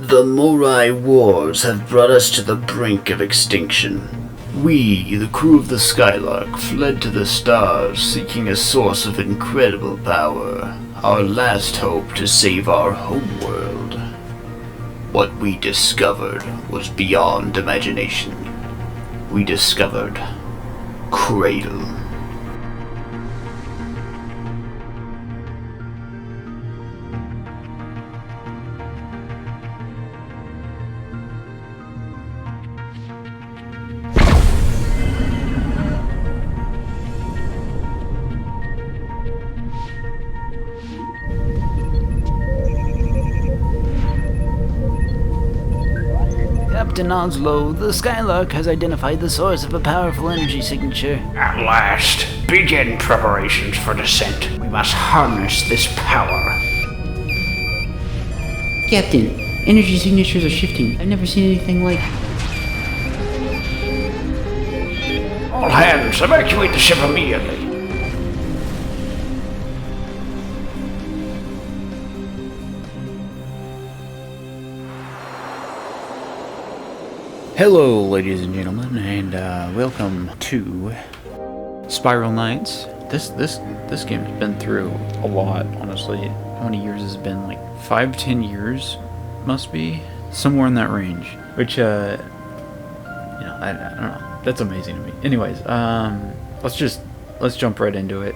The Morai Wars have brought us to the brink of extinction. We, the crew of the Skylark, fled to the stars seeking a source of incredible power, our last hope to save our homeworld. What we discovered was beyond imagination. We discovered Cradle. Captain Oslo, the Skylark has identified the source of a powerful energy signature. At last, begin preparations for descent. We must harness this power. Captain, energy signatures are shifting. I've never seen anything like... All hands, evacuate the ship immediately. Hello, ladies and gentlemen, and welcome to Spiral Knights. This game's been through a lot, honestly. How many years has it been? Like 5-10 years, must be somewhere in that range. Which, I don't know. That's amazing to me. Anyways, let's jump right into it.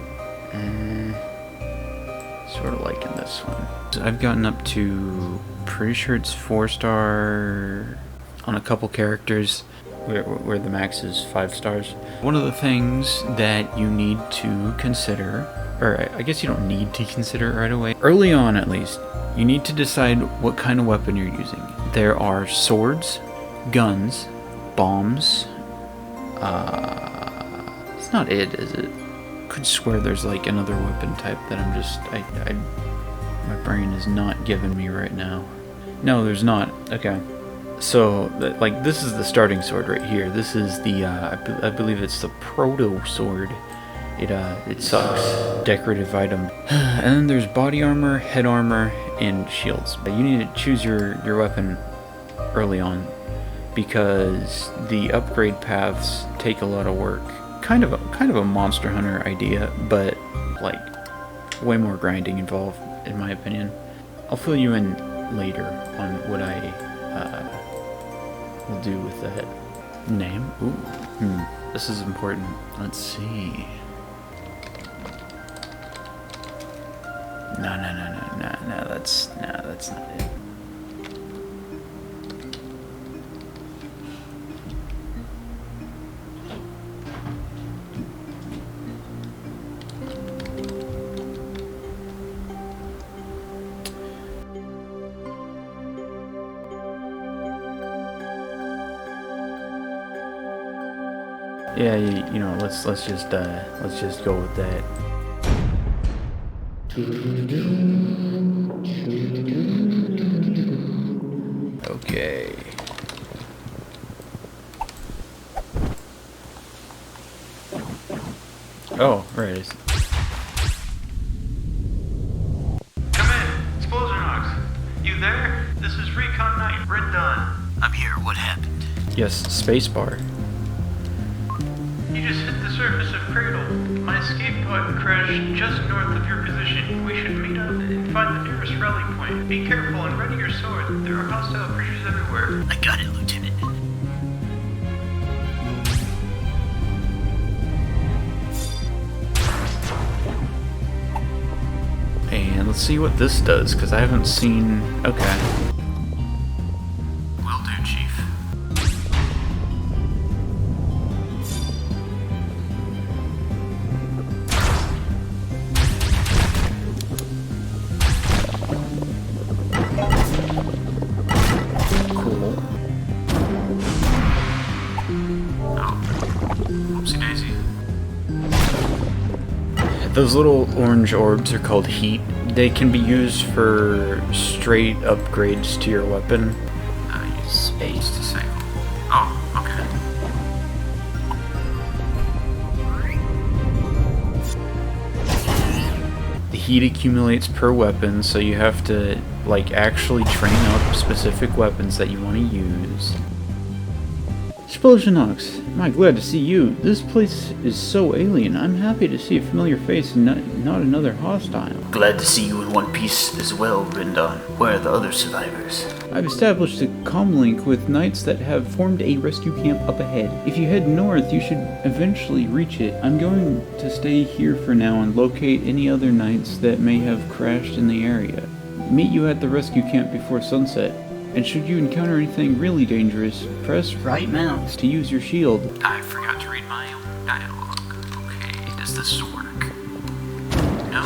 Sort of like in this one. So I've gotten up to, pretty sure it's 4-star. On a couple characters where the max is 5 stars. One of the things that you need to consider, or I guess you don't need to consider it right away, early on at least, you need to decide what kind of weapon you're using. There are swords, guns, bombs, it's not it, is it? Could swear there's like another weapon type that my brain is not giving me right now. No, there's not. Okay. So, this is the starting sword right here. This is the, I believe it's the Proto Sword. It sucks. Decorative item. And then there's body armor, head armor, and shields. You need to choose your weapon early on, because the upgrade paths take a lot of work. Kind of a Monster Hunter idea, but, like, way more grinding involved, in my opinion. I'll fill you in later on what I, will do with that name. Ooh, this is important. Let's see. No, that's not it. Yeah, you know, let's just go with that. Okay. Oh, right. Come in, Explosionox. You there? This is Recon Knight, Red Dawn. I'm here, what happened? Yes, spacebar. You just hit the surface of Cradle. My escape pod crashed just north of your position. We should meet up and find the nearest rally point. Be careful and ready your sword. There are hostile creatures everywhere. I got it, Lieutenant. And let's see what this does, because I haven't seen... Okay. Will do, Chief. Cool. Oopsie daisy. Those little orange orbs are called heat. They can be used for straight upgrades to your weapon. Use space to cycle. Oh, okay. The heat accumulates per weapon, so you have to like actually train up specific weapons that you want to use. Explosionox, my glad to see you. This place is so alien. I'm happy to see a familiar face and not another hostile. Glad to see you in one piece as well, Rindon. Where are the other survivors? I've established a comlink with knights that have formed a rescue camp up ahead. If you head north, you should eventually reach it. I'm going to stay here for now and locate any other knights that may have crashed in the area. Meet you at the rescue camp before sunset. And should you encounter anything really dangerous, press right mouse to use your shield. I forgot to read my own dialogue. Okay, does this work? No.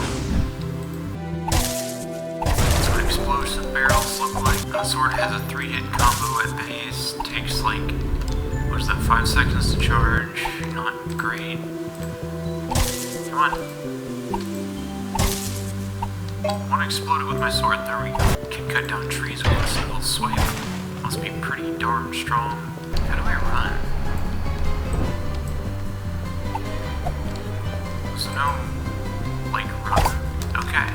That's what explosive barrels look like. The sword has a 3-hit combo at base. Takes like, what is that, 5 seconds to charge? Not great. Come on. I want to explode it with my sword. There we go. Can cut down trees with a single swipe. Must be pretty darn strong. How do I run? So no, like, run. Okay,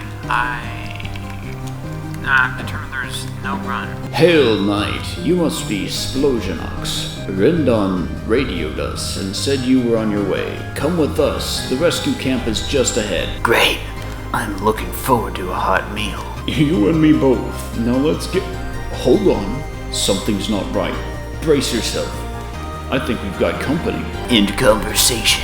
I'm determined there's no run. Hail, Knight. You must be Splosionox. Rindon radioed us and said you were on your way. Come with us. The rescue camp is just ahead. Great. I'm looking forward to a hot meal. You and me both. Now let's get... Hold on. Something's not right. Brace yourself. I think we've got company. End conversation.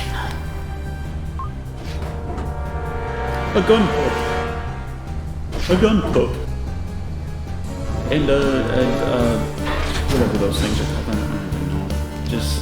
A gun pup. A gun pup. And whatever those things are called. I don't even know. Just...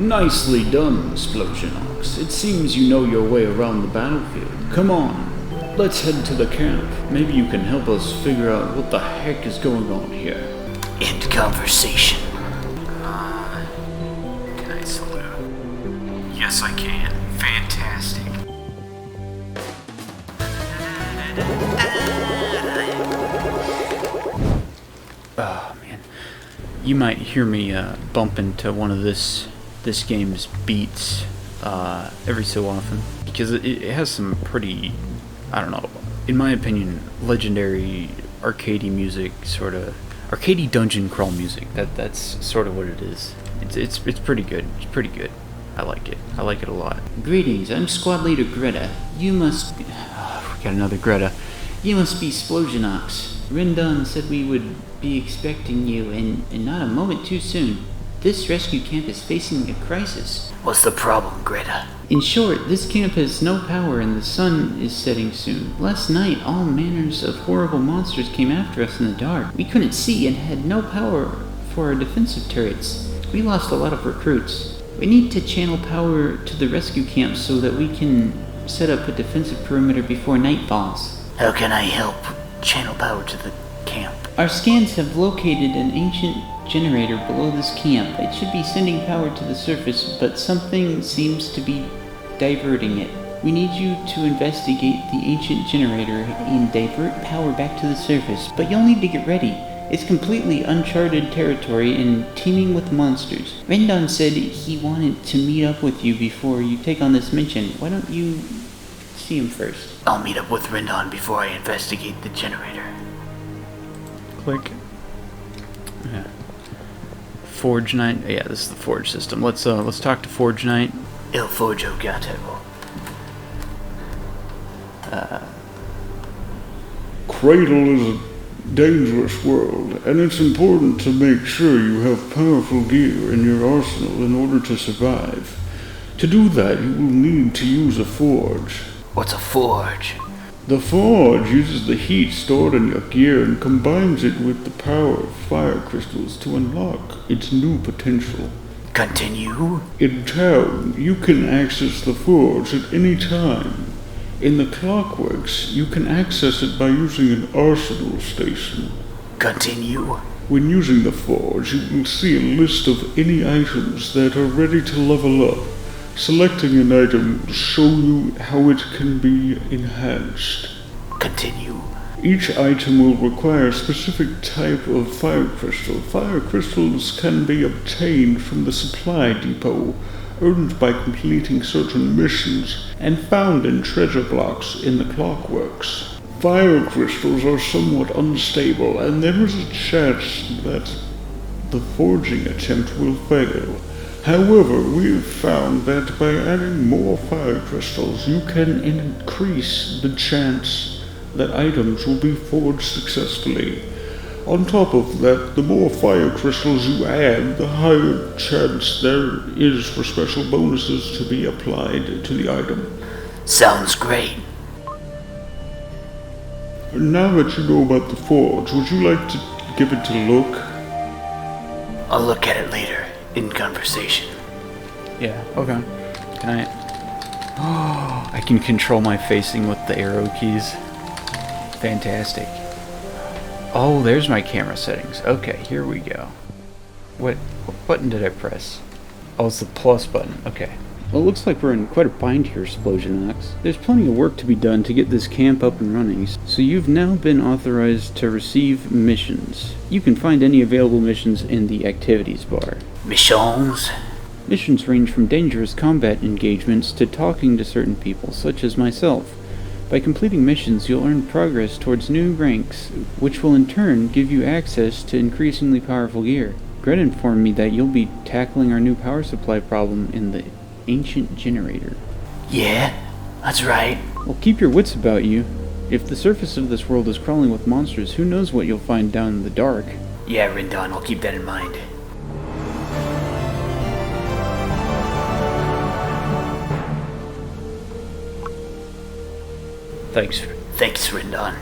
Nicely done, Splosionox. It seems you know your way around the battlefield. Come on, let's head to the camp. Maybe you can help us figure out what the heck is going on here. End conversation. Can I salute? Yes, I can. Fantastic. Oh man, you might hear me bump into one of this game's beats every so often, because it has some pretty, I don't know, in my opinion, legendary arcadey music, sort of arcadey dungeon crawl music. That's sort of what it is. It's pretty good. It's pretty good. I like it. I like it a lot. Greetings, I'm Squad Leader Greta. You must be... We got another Greta. You must be Splosionox. Rindon said we would be expecting you, and not a moment too soon. This rescue camp is facing a crisis. What's the problem, Greta? In short, this camp has no power and the sun is setting soon. Last night, all manners of horrible monsters came after us in the dark. We couldn't see and had no power for our defensive turrets. We lost a lot of recruits. We need to channel power to the rescue camp so that we can set up a defensive perimeter before night falls. How can I help channel power to the camp? Our scans have located an ancient generator below this camp. It should be sending power to the surface, but something seems to be diverting it. We need you to investigate the ancient generator and divert power back to the surface, but you'll need to get ready. It's completely uncharted territory and teeming with monsters. Rendon said he wanted to meet up with you before you take on this mission. Why don't you see him first? I'll meet up with Rindon before I investigate the generator. Click. Yeah. Forge Knight. Yeah, this is the Forge system. Let's talk to Forge Knight. Il Forgio Gatto. Cradle is a dangerous world, and it's important to make sure you have powerful gear in your arsenal in order to survive. To do that, you will need to use a forge. What's a forge? The forge uses the heat stored in your gear and combines it with the power of fire crystals to unlock its new potential. Continue. In town, you can access the forge at any time. In the clockworks, you can access it by using an arsenal station. Continue. When using the forge, you will see a list of any items that are ready to level up. Selecting an item will show you how it can be enhanced. Continue. Each item will require a specific type of fire crystal. Fire crystals can be obtained from the supply depot, earned by completing certain missions, and found in treasure blocks in the clockworks. Fire crystals are somewhat unstable, and there is a chance that the forging attempt will fail. However, we've found that by adding more fire crystals, you can increase the chance that items will be forged successfully. On top of that, the more fire crystals you add, the higher chance there is for special bonuses to be applied to the item. Sounds great. Now that you know about the forge, would you like to give it a look? I'll look at it later, in conversation. Yeah, okay. Can I... Oh, I can control my facing with the arrow keys. Fantastic. Oh, there's my camera settings. Okay, here we go. What button did I press? Oh, it's the plus button. Okay. Well, it looks like we're in quite a bind here, Splosionox. There's plenty of work to be done to get this camp up and running, so you've now been authorized to receive missions. You can find any available missions in the activities bar. Missions? Missions range from dangerous combat engagements to talking to certain people, such as myself. By completing missions, you'll earn progress towards new ranks, which will in turn give you access to increasingly powerful gear. Gret informed me that you'll be tackling our new power supply problem in the ancient generator. Yeah, that's right. Well, keep your wits about you. If the surface of this world is crawling with monsters, who knows what you'll find down in the dark. Yeah, Rindon, I'll keep that in mind. Thanks. Thanks, Rindon.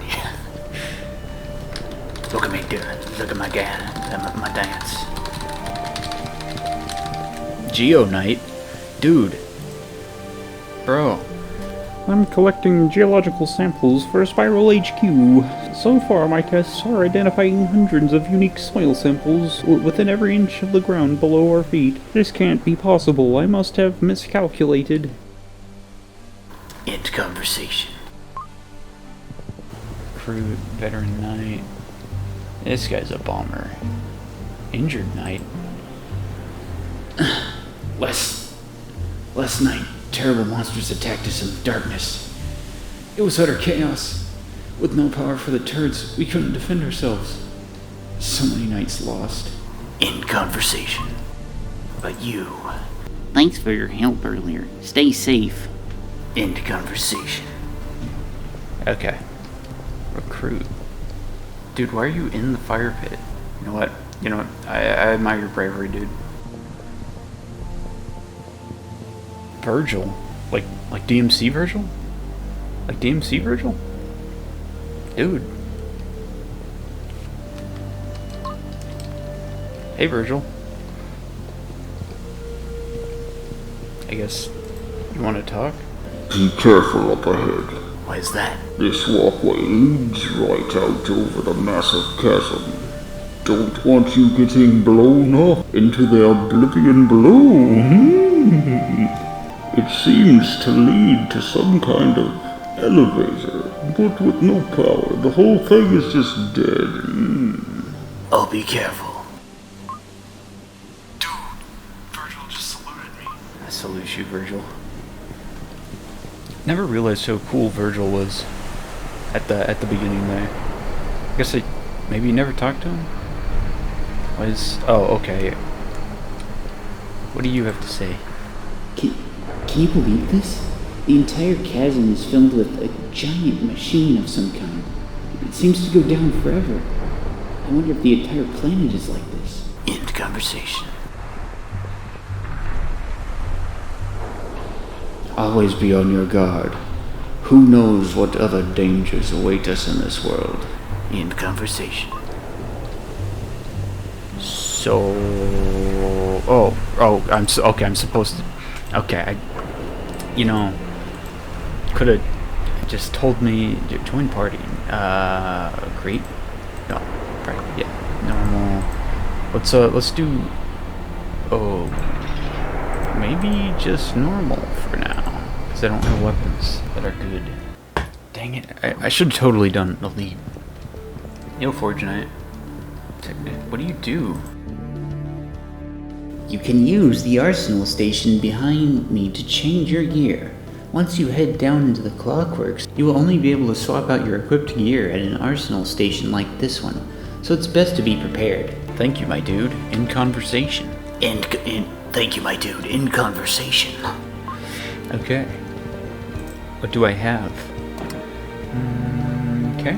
Look at me do it. Look at my my dance. Geonite? Dude. Bro. I'm collecting geological samples for Spiral HQ. So far, my tests are identifying hundreds of unique soil samples within every inch of the ground below our feet. This can't be possible. I must have miscalculated. End conversation. Recruit, veteran knight. This guy's a bomber. Injured knight. Last night, terrible monsters attacked us in the darkness. It was utter chaos. With no power for the turrets, we couldn't defend ourselves. So many nights lost. End conversation. But you. Thanks for your help earlier. Stay safe. End conversation. Okay. Recruit. Dude, why are you in the fire pit? You know what? I admire your bravery, dude. Virgil? Like DMC Virgil? Like DMC Virgil? Dude. Hey, Virgil. I guess you want to talk? Be careful up ahead. Why is that? This walkway leads right out over the massive chasm. Don't want you getting blown up into the oblivion below. It seems to lead to some kind of elevator, but with no power. The whole thing is just dead. I'll be careful. Dude, Virgil just saluted me. I salute you, Virgil. Never realized how cool Virgil was at the beginning there. I guess maybe you never talked to him? Oh, okay. What do you have to say? Can you believe this? The entire chasm is filled with a giant machine of some kind. It seems to go down forever. I wonder if the entire planet is like this. End conversation. Always be on your guard. Who knows what other dangers await us in this world? End conversation. So, I'm supposed to. Okay, could have just told me join party. Great. No, right? Yeah, normal. Let's do. Oh, maybe just normal for now, because I don't have weapons that are good. Dang it! I should have totally done elite. Yo, Forge Knight. What do you do? You can use the arsenal station behind me to change your gear. Once you head down into the clockworks, you will only be able to swap out your equipped gear at an arsenal station like this one, so it's best to be prepared. Thank you, my dude. In conversation. Thank you, my dude. In conversation. Okay. What do I have? Okay.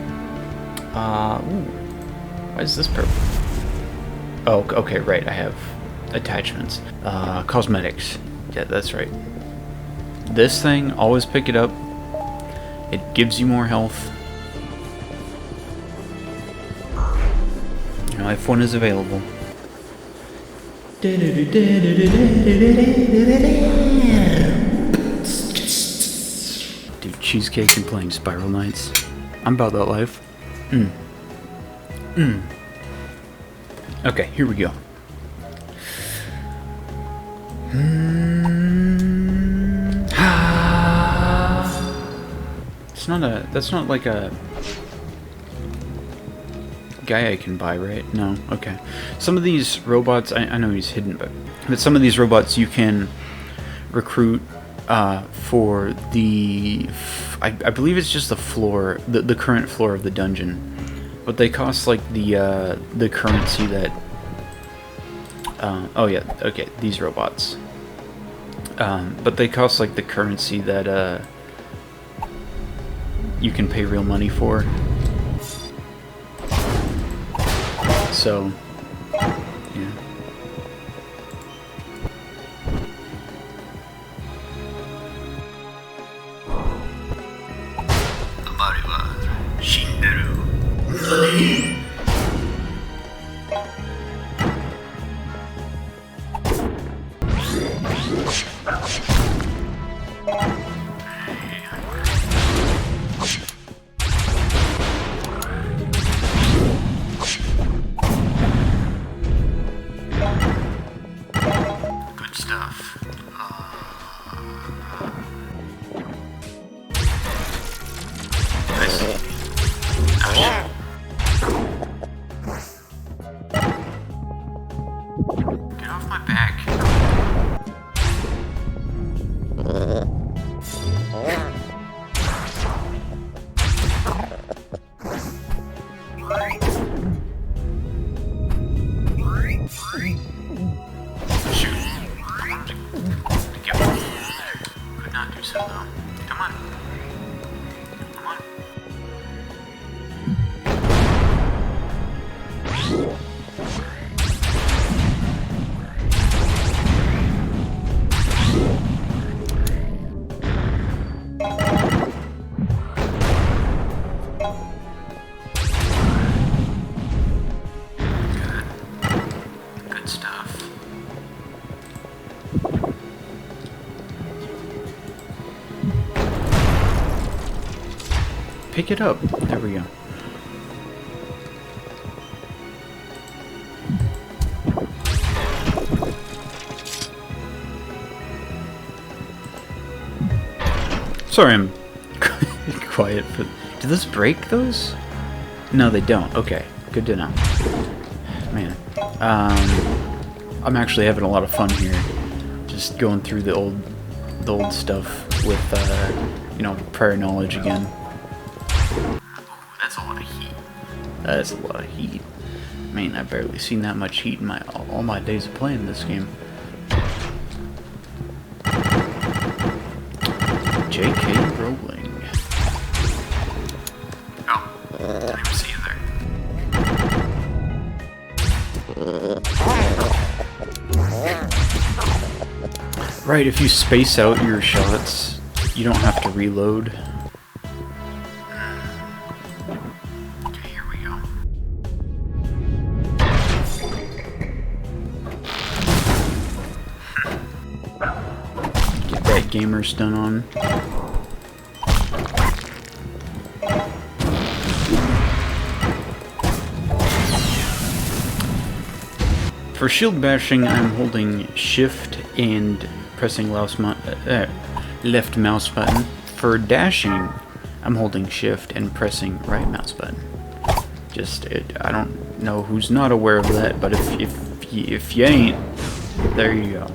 Why is this purple? Oh, okay, right. I have attachments. Cosmetics. Yeah, that's right. This thing, always pick it up. It gives you more health. If one is available. Dude, cheesecake and playing Spiral Knights. I'm about that life. Okay, here we go. That's not like a guy I can buy, right? No, okay. Some of these robots, I know he's hidden, but some of these robots you can recruit for the, I believe it's just the floor, the current floor of the dungeon. But they cost like the currency that, oh yeah, okay, these robots. But they cost like the currency that you can pay real money for. So, yeah. Good stuff. Get off my back. Could not do so though. Come on. Come on. Good stuff. Pick it up. There we go. Sorry, I'm quiet, but do those break those? No, they don't. Okay, good to know. Man, I'm actually having a lot of fun here, just going through the old stuff with prior knowledge again. That's a lot of heat. That's a lot of heat. Man, I've barely seen that much heat in all my days of playing this game. J.K. Rowling. Oh, didn't even see you there. Right, if you space out your shots, you don't have to reload. Okay, here we go. Get that gamer stun on. For shield bashing, I'm holding shift and pressing left mouse button. For dashing, I'm holding shift and pressing right mouse button. I don't know who's not aware of that, but if you ain't, there you go.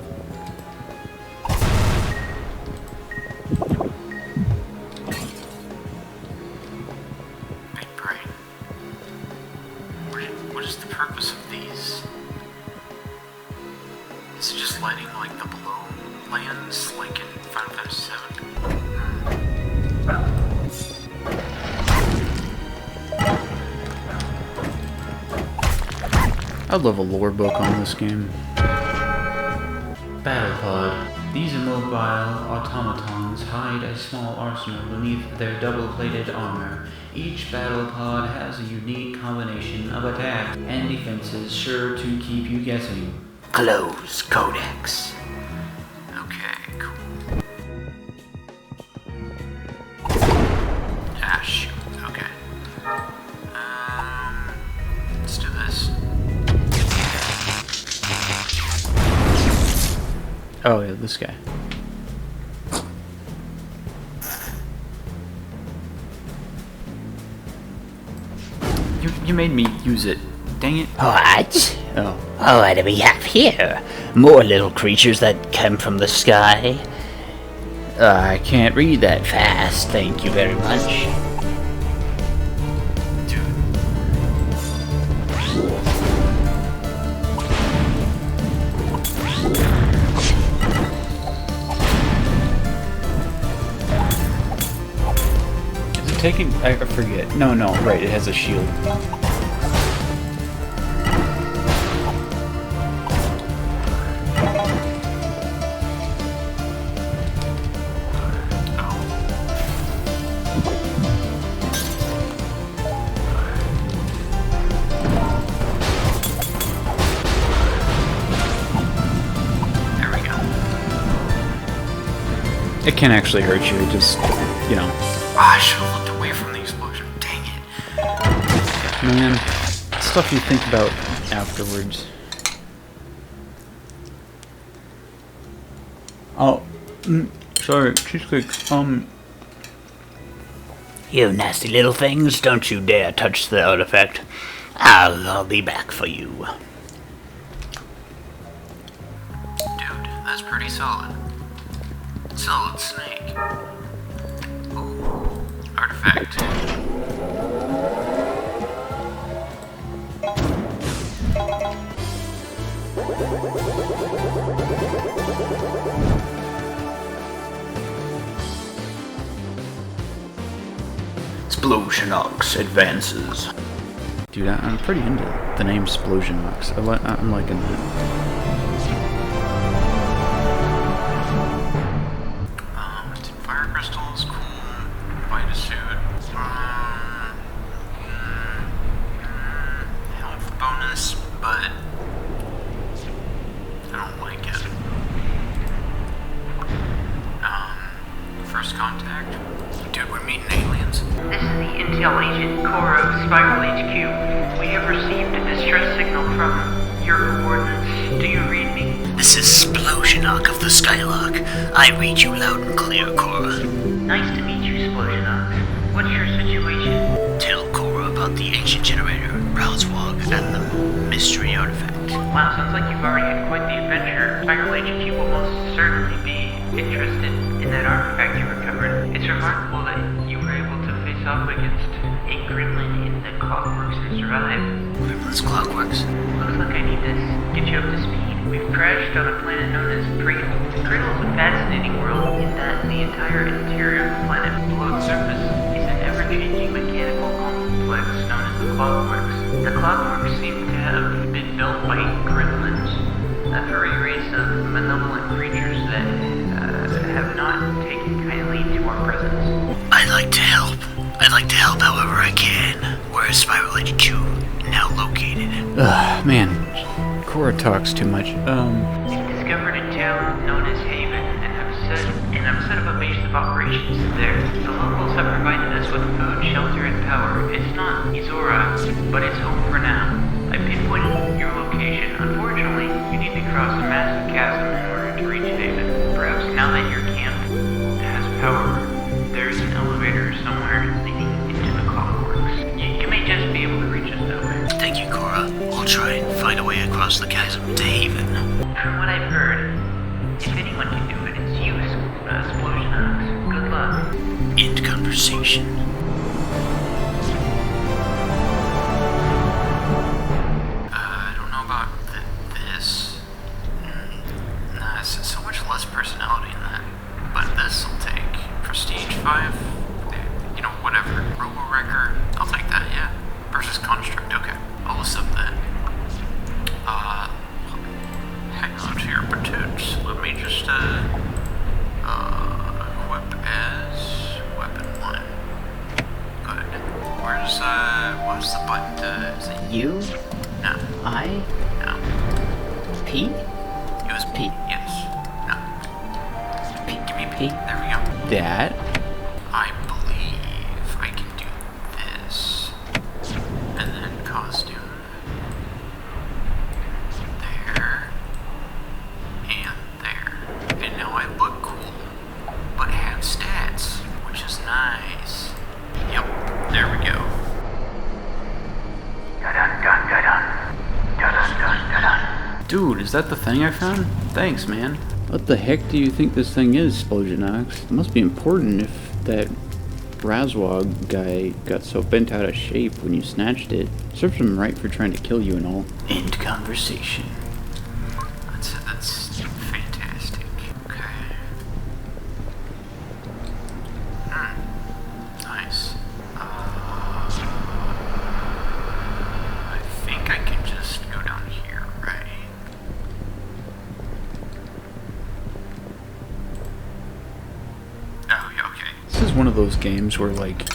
Big brain. What is the purpose of these? Is it just lighting like the below lands, like in Final Fantasy VII? I'd love a lore book on this game. Battlepod. These immobile automatons hide a small arsenal beneath their double-plated armor. Each battlepod has a unique combination of attack and defenses sure to keep you guessing. Close Codex. Okay, cool. Ah, shoot. Okay. Let's do this. Oh yeah, this guy. You made me use it. Dang it. What? Oh. What do we have here? More little creatures that come from the sky? I can't read that fast, thank you very much. Is it taking... I forget. No, right, it has a shield. It can actually hurt you, it just, you know. Ah, I should have looked away from the explosion. Dang it. Man, stuff you think about afterwards. Oh, sorry, cheesecake, You nasty little things, don't you dare touch the artifact. I'll be back for you. Dude, that's pretty solid. Solid snake. Ooh, artifact. Splosionox advances. dude, I'm pretty into the name Splosionox. I'm liking that. Fire crystals, cool. Vita suit. Health bonus, but I don't like it. First contact. Dude, we're meeting aliens. This is the Intel agent, Core of Spiral HQ. We have received a distress signal from your coordinates. Do you read me? This is Splosionox of the Skylark. I read you loud and clear, Cora. Nice to meet you, Splosionox. What's your situation? Tell Cora about the ancient generator, Ralswog, and the mystery artifact. Wow, sounds like you've already had quite the adventure. Spiral HQ will most certainly be interested in that artifact you recovered. It's remarkable that you were able to face off against a gremlin in the clockworks and survive. Gremlin's clockworks? Looks like I need to get you up to speed. We've crashed on a planet known as Proto. Proto is a fascinating world in that the entire interior of the planet below its surface is an ever-changing mechanical complex known as the clockworks. The clockworks seem to have been built by gremlins, a furry race of malevolent creatures that have not taken kindly to our presence. I'd like to help. I'd like to help however I can. Where is Spiral HQ now located? Ugh, man. Cora talks too much. Discovered a town known as Haven and have set up a base of operations there. The locals have provided us with food, shelter, and power. It's not Izora, but it's home for now. I pinpointed your location. Unfortunately, you need to cross a massive chasm in order to reach Haven. Perhaps now that your camp has power, there's an elevator somewhere leading into the clockworks. You may just be able to reach us that way. Thank you, Cora. We'll try and find a way across the chasm to Haven. From what I've heard, if anyone can do it, it's you, Explosionox. Good luck. End conversation. I don't know about this. Nah, it's so much less personality in that. But this'll take Prestige 5. You know, whatever. Robo-Wrecker. I'll take that, yeah. Versus Construct, okay. I'll accept that. Hang on to your patoots. Let me just, equip as weapon 1. Good. Where's the button is it You? No. I? No. P? It was P. Yes. No. P. Give me P. P? There we go. That? I believe I can do this. And then costume. There. And there. And now I look cool. But have stats. Which is nice. Yep. There we go. Dude, is that the thing I found? Thanks, man. What the heck do you think this thing is, Splosionox? It must be important if that Razwog guy got so bent out of shape when you snatched it. Serves him right for trying to kill you and all. End conversation. That's fantastic. Okay. Nice. I think I can just go down here, right? Oh, yeah, okay. This is one of those games where, like,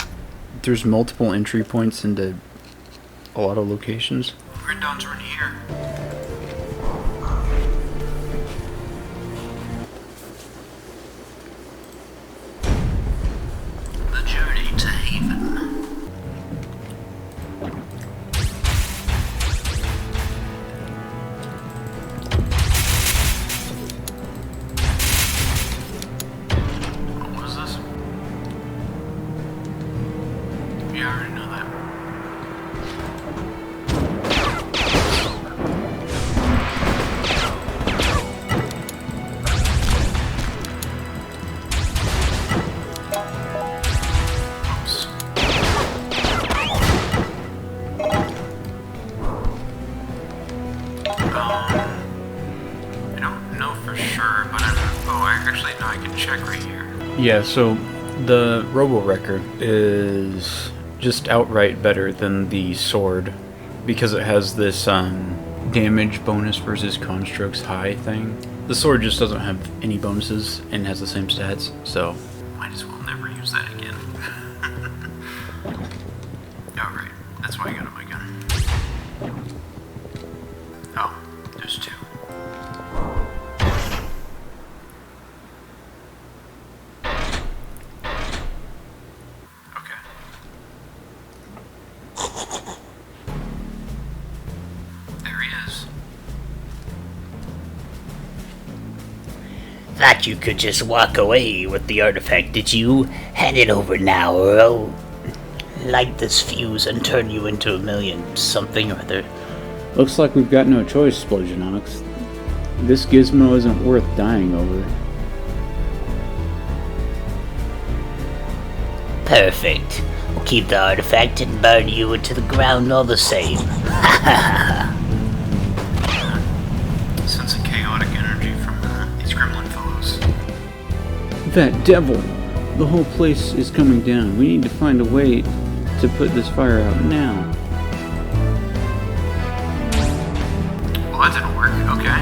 there's multiple entry points into a lot of locations. Grindons are in here. The journey to Haven. What was this? Yeah, I already know that. Oops. I don't know for sure, but actually, no, I can check right here. Yeah, so the Robo-Wrecker is just outright better than the sword because it has this damage bonus versus constructs high thing. The sword just doesn't have any bonuses and has the same stats, so Might as well never use that again. Alright, that's why I got my gun. Oh, there's two. Okay. There he is. Thought you could just walk away with the artifact, did you? Hand it over now, or I'll light this fuse and turn you into a million something or other. Looks like we've got no choice, Splosionox. This gizmo isn't worth dying over. Perfect. We'll keep the artifact and burn you into the ground all the same. Sense of chaotic energy from these gremlin fellows. That devil! The whole place is coming down. We need to find a way to put this fire out now. Well, that didn't work. Okay.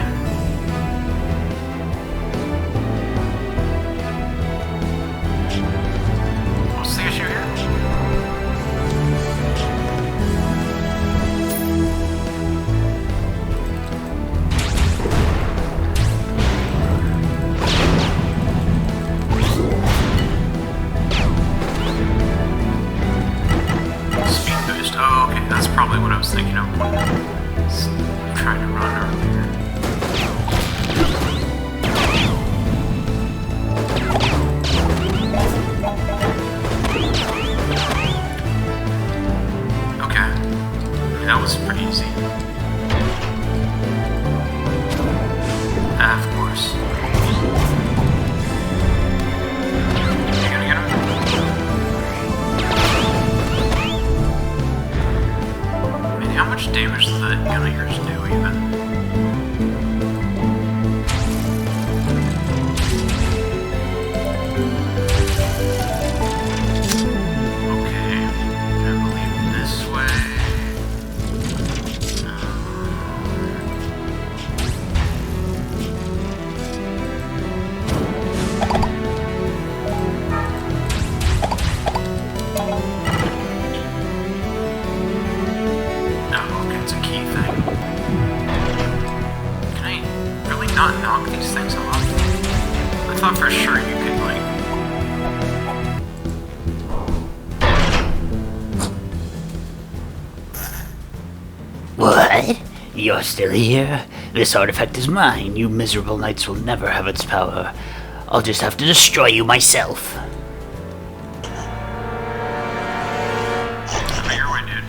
was thinking of when I was trying to run earlier. Okay. That was pretty easy. Of course. You gonna get him? Man, how much damage does that gun of yours do even? Okay, I believe this way. Oh, okay, it's a key thing. Can I really not knock these things off? I thought for sure you could, like... What? You're still here? This artifact is mine. You miserable knights will never have its power. I'll just have to destroy you myself. Out of your way, dude.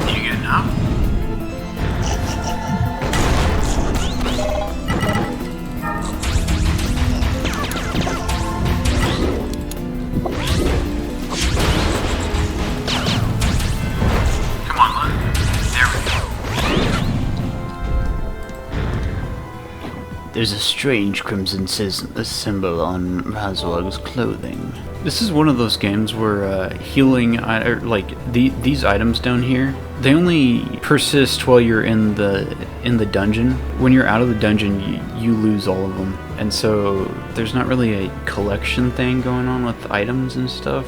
You getting up? Come on, look. There we go. There's a strange crimson symbol on Razwag's clothing. This is one of those games where healing, these items down here, they only persist while you're in the dungeon. When you're out of the dungeon, you lose all of them, and so there's not really a collection thing going on with items and stuff.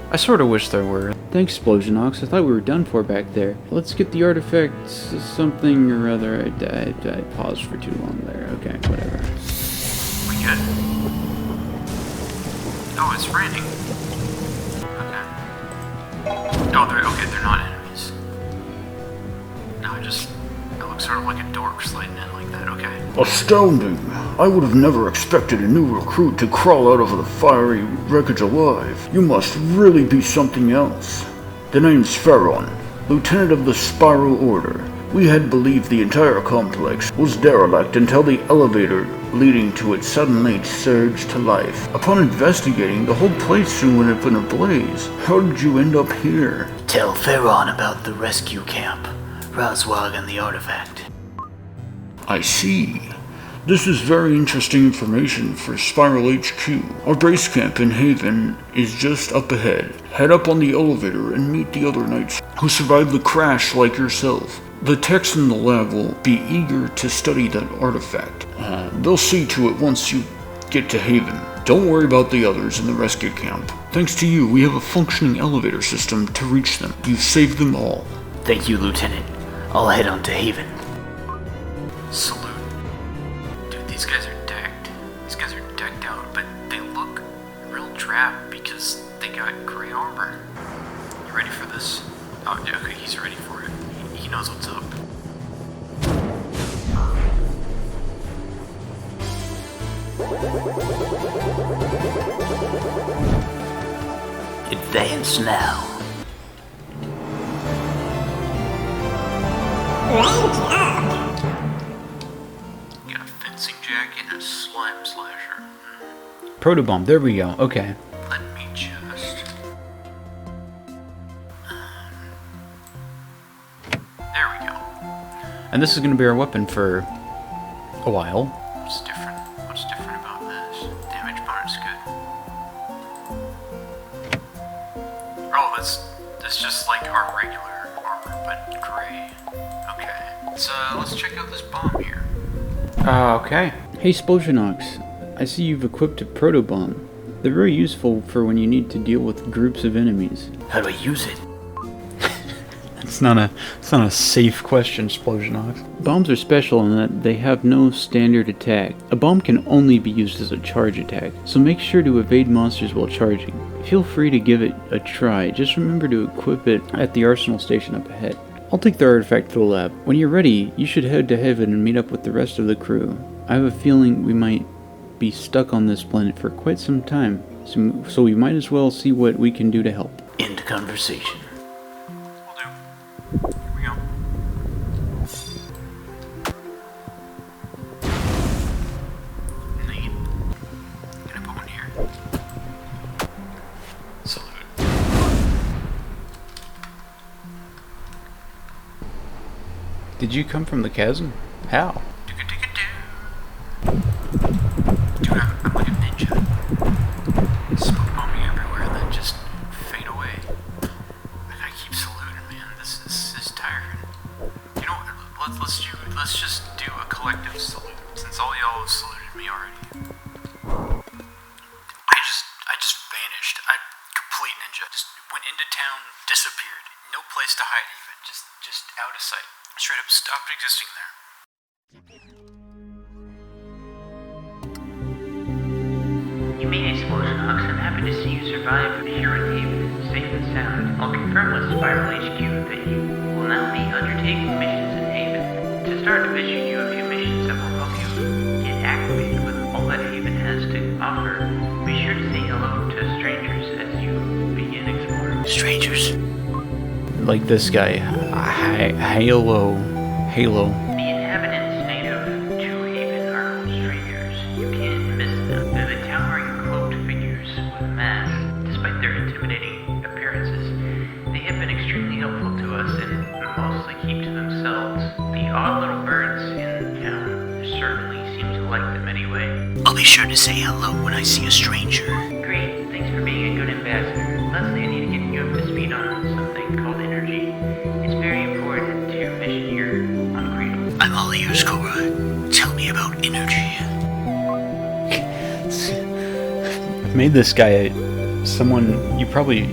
I sort of wish there were. Thanks, Explosionox. I thought we were done for back there. Let's get the artifact something or other. I paused for too long there. Okay, whatever. We good? Oh, it's raining. Okay. Oh, they're not enemies. No, it looks sort of like a dork sliding in like that. Okay. Astounding! I would have never expected a new recruit to crawl out of the fiery wreckage alive. You must really be something else. The name's Pharaon, Lieutenant of the Spiral Order. We had believed the entire complex was derelict until the elevator leading to it suddenly surged to life. Upon investigating, the whole place soon went up in a blaze. How did you end up here? Tell Pharaon about the rescue camp, Razwag and the artifact. I see. This is very interesting information for Spiral HQ. Our base camp in Haven is just up ahead. Head up on the elevator and meet the other knights who survived the crash like yourself. The techs in the lab will be eager to study that artifact. They'll see to it once you get to Haven. Don't worry about the others in the rescue camp. Thanks to you, we have a functioning elevator system to reach them. You've saved them all. Thank you, Lieutenant. I'll head on to Haven. Salute. Dude, these guys are decked. These guys are decked out, but they look real drab because they got gray armor. You ready for this? Oh, okay, he's ready for it. He knows what's up. Advance now. Got a fencing jacket and a slime slasher. Proto bomb. There we go. Okay. Let me just... there we go. And this is going to be our weapon for a while. What's different? What's different about this? Damage bonus good. Oh, that's just like our regular armor, but gray. Okay. So let's check out this bomb here. Okay. Hey Splosionox, I see you've equipped a proto bomb. They're very useful for when you need to deal with groups of enemies. How do I use it? It's not a safe question, Splosionox. Bombs are special in that they have no standard attack. A bomb can only be used as a charge attack, so make sure to evade monsters while charging. Feel free to give it a try, just remember to equip it at the arsenal station up ahead. I'll take the artifact to the lab. When you're ready, you should head to heaven and meet up with the rest of the crew. I have a feeling we might be stuck on this planet for quite some time, so we might as well see what we can do to help. End conversation. Will do. Here we go. Neat. Gonna put one here. Salute. Did you come from the chasm? How? Dude, I'm like a ninja. Smoke bombing everywhere and then just fade away. I gotta keep saluting, man. This is tiring. You know what? Let's just do a collective salute, since all y'all have saluted me already. I just vanished. I complete ninja. Just went into town, disappeared. No place to hide even. Just out of sight. Straight up stopped existing there. You made it, Splosionox. I'm happy to see you survived here in Haven, safe and sound. I'll confirm with Spiral HQ that you will now be undertaking missions in Haven. To start, I've issued you a few missions that will help you get acquainted with all that Haven has to offer. Be sure to say hello to strangers as you begin exploring. Strangers? Like this guy. Halo. The inhabitants native to Haven are called strangers. You can't miss them. They're the towering cloaked figures with masks. Despite their intimidating appearances, they have been extremely helpful to us and mostly keep to themselves. The odd little birds in town certainly seem to like them anyway. I'll be sure to say hello when I see a stranger. Great, thanks for being a good ambassador. Lastly, I need to get you up to speed on something called energy. It's very important to your mission here on Cradle. I'm all ears, Cobra. Tell me about energy. I've made this guy someone you probably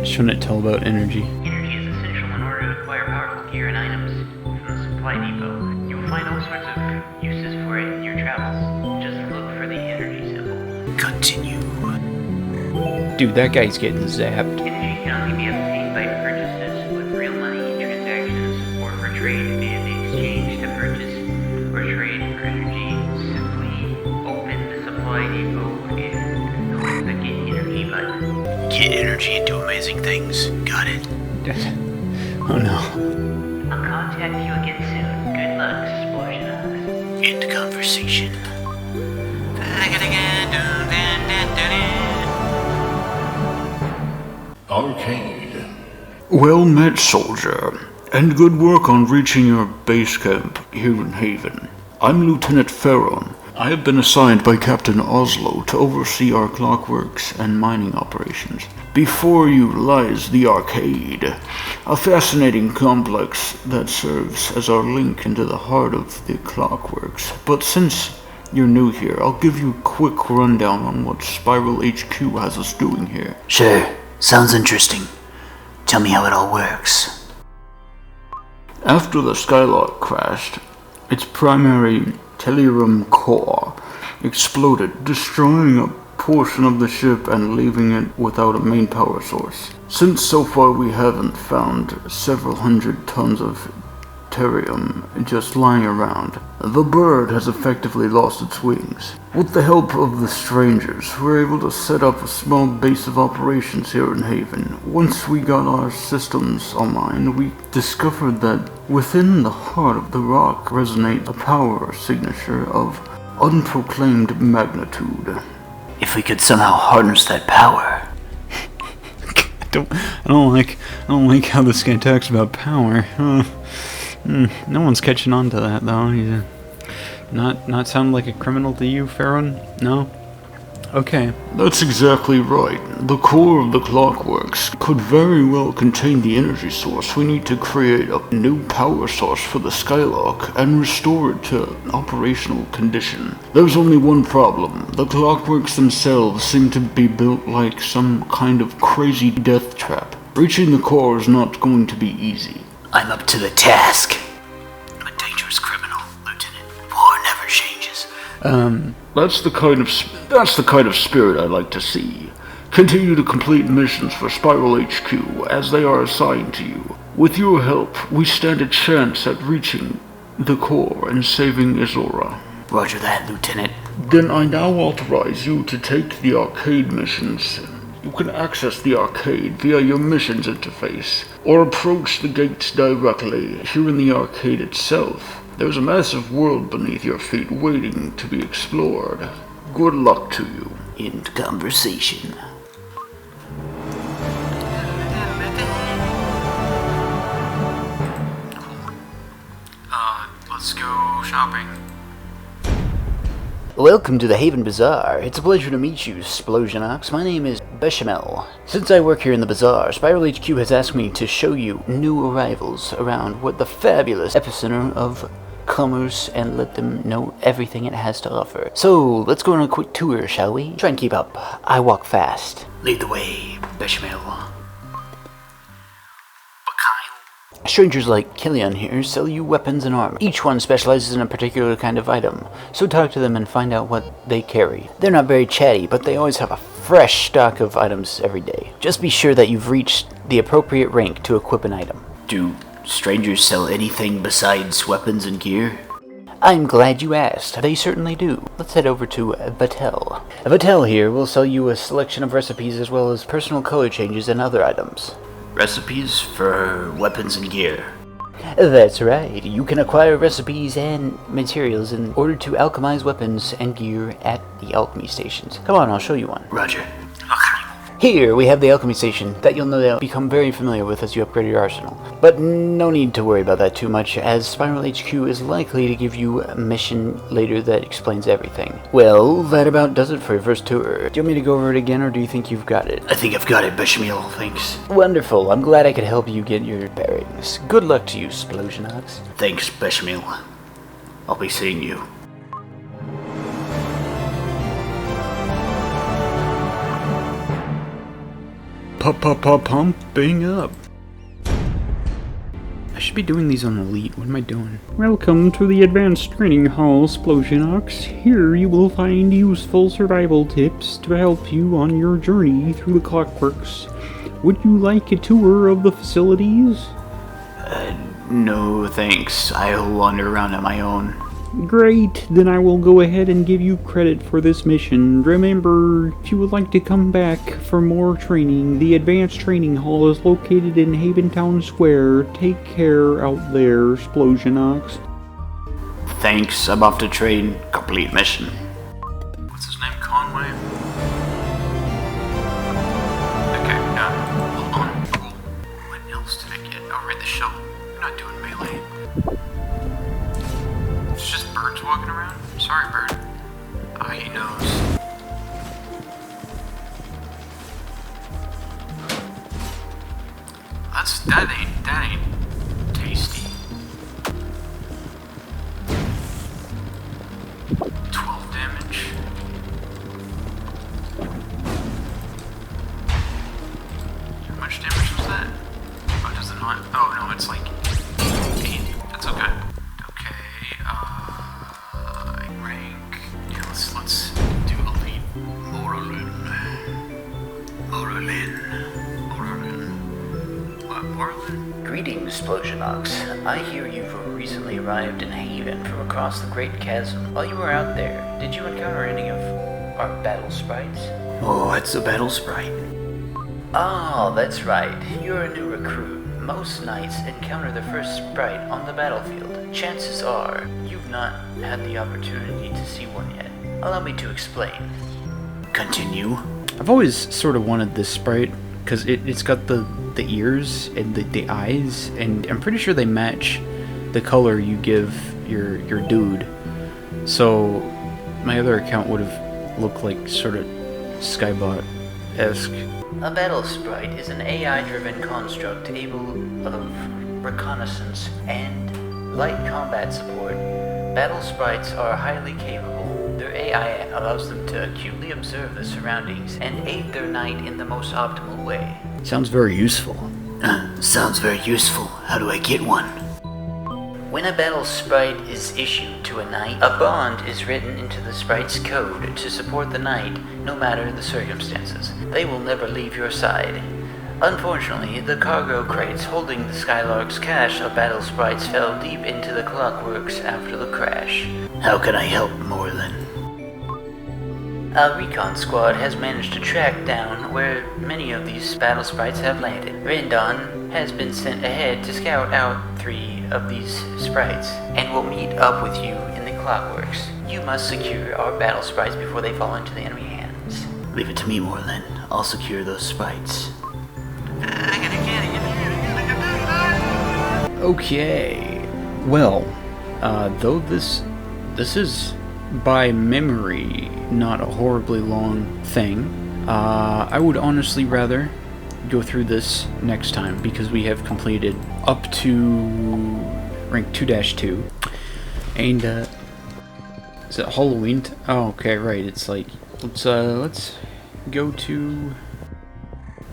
shouldn't tell about energy. Energy is essential in order to acquire powerful gear and items from the supply depot. You will find all sorts of uses for it in your travels. Just look for the energy symbol. Continue. Dude, that guy's getting zapped. Energy can only be obtained by purchases with real money transactions or for trade via the exchange to purchase or trade for energy. Simply open the supply depot and click the Get Energy button. Get energy into amazing things. Got it? Oh no. I'll contact you again soon. Good luck, Splosionox. End conversation. Arcade. Well met, soldier, and good work on reaching your base camp here in Haven. I'm Lieutenant Ferron. I have been assigned by Captain Oslo to oversee our clockworks and mining operations. Before you lies the Arcade, a fascinating complex that serves as our link into the heart of the clockworks. But since you're new here, I'll give you a quick rundown on what Spiral HQ has us doing here. Sure. Sounds interesting. Tell me how it all works. After the Skylark crashed, its primary Tellurium core exploded, destroying a portion of the ship and leaving it without a main power source. Since so far we haven't found several hundred tons of Terrium just lying around, the bird has effectively lost its wings. With the help of the strangers, we're able to set up a small base of operations here in Haven. Once we got our systems online, we discovered that within the heart of the rock resonates a power signature of unproclaimed magnitude. If we could somehow harness that power. I don't like how this guy talks about power. No one's catching on to that though. He's not sound like a criminal to you, Farron? No? Okay. That's exactly right. The core of the clockworks could very well contain the energy source we need to create a new power source for the Skylark and restore it to operational condition. There's only one problem. The clockworks themselves seem to be built like some kind of crazy death trap. Reaching the core is not going to be easy. I'm up to the task. I'm a dangerous criminal, Lieutenant. War never changes. That's the kind of spirit I like to see. Continue to complete missions for Spiral HQ as they are assigned to you. With your help, we stand a chance at reaching the core and saving Izora. Roger that, Lieutenant. Then I now authorize you to take the arcade missions. You can access the arcade via your missions interface, or approach the gates directly here in the arcade itself. There's a massive world beneath your feet waiting to be explored. Good luck to you. End conversation. Let's go shopping. Welcome to the Haven Bazaar. It's a pleasure to meet you, Splosionox. My name is Bechamel. Since I work here in the bazaar, Spiral HQ has asked me to show you new arrivals around what the fabulous epicenter of commerce and let them know everything it has to offer. So, let's go on a quick tour, shall we? Try and keep up. I walk fast. Lead the way, Bechamel. Strangers like Killian here sell you weapons and armor. Each one specializes in a particular kind of item, so talk to them and find out what they carry. They're not very chatty, but they always have a fresh stock of items every day. Just be sure that you've reached the appropriate rank to equip an item. Do strangers sell anything besides weapons and gear? I'm glad you asked. They certainly do. Let's head over to Vatel. Vatel here will sell you a selection of recipes as well as personal color changes and other items. Recipes for weapons and gear. That's right. You can acquire recipes and materials in order to alchemize weapons and gear at the alchemy stations. Come on, I'll show you one. Roger. Here we have the alchemy station that you'll no doubt become very familiar with as you upgrade your arsenal. But no need to worry about that too much, as Spiral HQ is likely to give you a mission later that explains everything. Well, that about does it for your first tour. Do you want me to go over it again, or do you think you've got it? I think I've got it, Bechamel, thanks. Wonderful. I'm glad I could help you get your bearings. Good luck to you, Splosionox. Thanks, Bechamel. I'll be seeing you. Pumping up. I should be doing these on Elite. What am I doing? Welcome to the Advanced Training Hall, Splosionox. Here you will find useful survival tips to help you on your journey through the clockworks. Would you like a tour of the facilities? No thanks. I'll wander around on my own. Great, then I will go ahead and give you credit for this mission. Remember, if you would like to come back for more training, the Advanced Training Hall is located in Haventown Square. Take care out there, Splosionox. Thanks, I'm off to train. Complete mission. What's his name? Conway? Okay, hold on. Cool. What else did I get? Oh, right, the shovel. You're not doing melee. It's just birds walking around? Sorry, bird. Ah, he knows. That ain't tasty. 12 damage. How much damage was that? Oh, does it not? Oh, no, it's like 8. That's okay. Rank. Yeah, let's do Elite. Moralin. What, Moralin? Greetings, Splosionox. I hear you've recently arrived in Haven from across the Great Chasm. While you were out there, did you encounter any of our battle sprites? Oh, it's a battle sprite. Oh, that's right. You're a new recruit. Most knights encounter their first sprite on the battlefield. Chances are, you've not had the opportunity to see one yet. Allow me to explain. Continue. I've always sort of wanted this sprite because it's got the ears and the eyes, and I'm pretty sure they match the color you give your dude. So my other account would have looked like sort of Skybot-esque. A battle sprite is an AI-driven construct able of reconnaissance and light combat support. Battle sprites are highly capable. Their AI allows them to acutely observe the surroundings and aid their knight in the most optimal way. Sounds very useful. Sounds very useful. How do I get one? When a battle sprite is issued to a knight, a bond is written into the sprite's code to support the knight no matter the circumstances. They will never leave your side. Unfortunately, the cargo crates holding the Skylark's cache of battle sprites fell deep into the clockworks after the crash. How can I help, Moreland? A recon squad has managed to track down where many of these battle sprites have landed. Rendon has been sent ahead to scout out 3 of these sprites, and will meet up with you in the clockworks. You must secure our battle sprites before they fall into the enemy hands. Leave it to me, Moreland. I'll secure those sprites. Okay. Well, though this is by memory not a horribly long thing, I would honestly rather go through this next time because we have completed up to rank 2-2. And is it Halloween? Oh, okay, right. It's like let's go to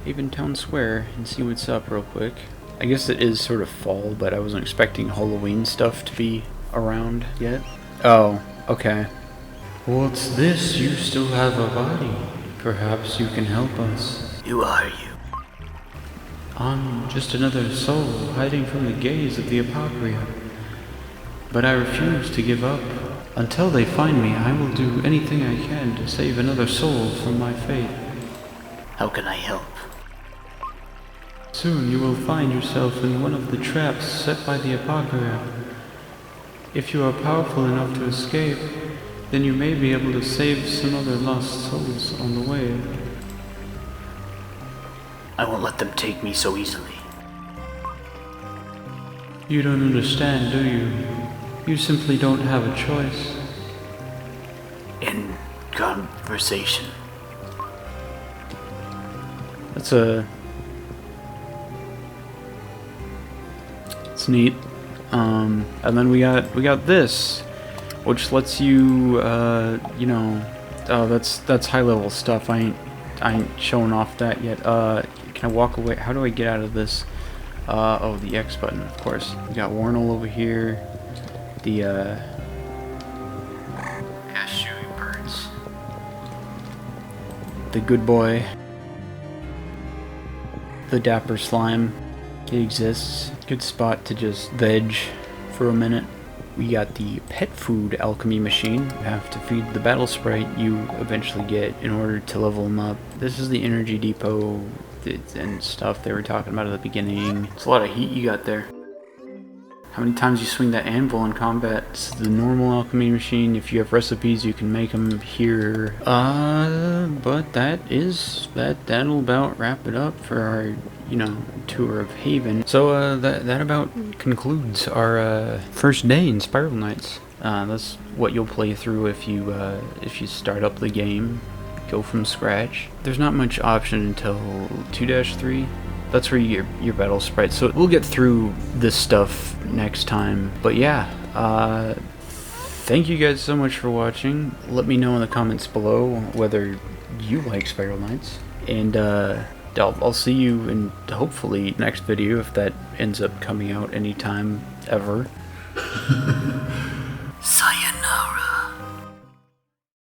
Haven Town Square and see what's up real quick. I guess it is sort of fall, but I wasn't expecting Halloween stuff to be around yet. Oh, okay. What's this? You still have a body. Perhaps you can help us. Who are you? I'm just another soul hiding from the gaze of the Apocrypha. But I refuse to give up. Until they find me, I will do anything I can to save another soul from my fate. How can I help? Soon you will find yourself in one of the traps set by the Apocrypha. If you are powerful enough to escape, then you may be able to save some other lost souls on the way. I won't let them take me so easily. You don't understand, do you? You simply don't have a choice. In conversation. That's it's neat. And then we got this, which lets you, you know, oh, that's high level stuff. I ain't showing off that yet. Can I walk away? How do I get out of this? Oh, the X button, of course. We got Warnell over here. The Yeah, shooting birds. the good boy, the dapper slime. It exists. Good spot to just veg for a minute. We got the pet food alchemy machine. You have to feed the battle sprite you eventually get in order to level them up. This is the energy depot and stuff they were talking about at the beginning. It's a lot of heat you got there. How many times you swing that anvil in combat? It's the normal alchemy machine. If you have recipes, you can make them here. But that'll about wrap it up for our, you know, tour of Haven. So that about concludes our first day in Spiral Knights. That's what you'll play through if you start up the game, go from scratch. There's not much option until 2-3. That's where you get your battle sprites. So we'll get through this stuff next time. But yeah, thank you guys so much for watching. Let me know in the comments below whether you like Spiral Knights. And I'll see you in hopefully next video if that ends up coming out anytime ever. Silence.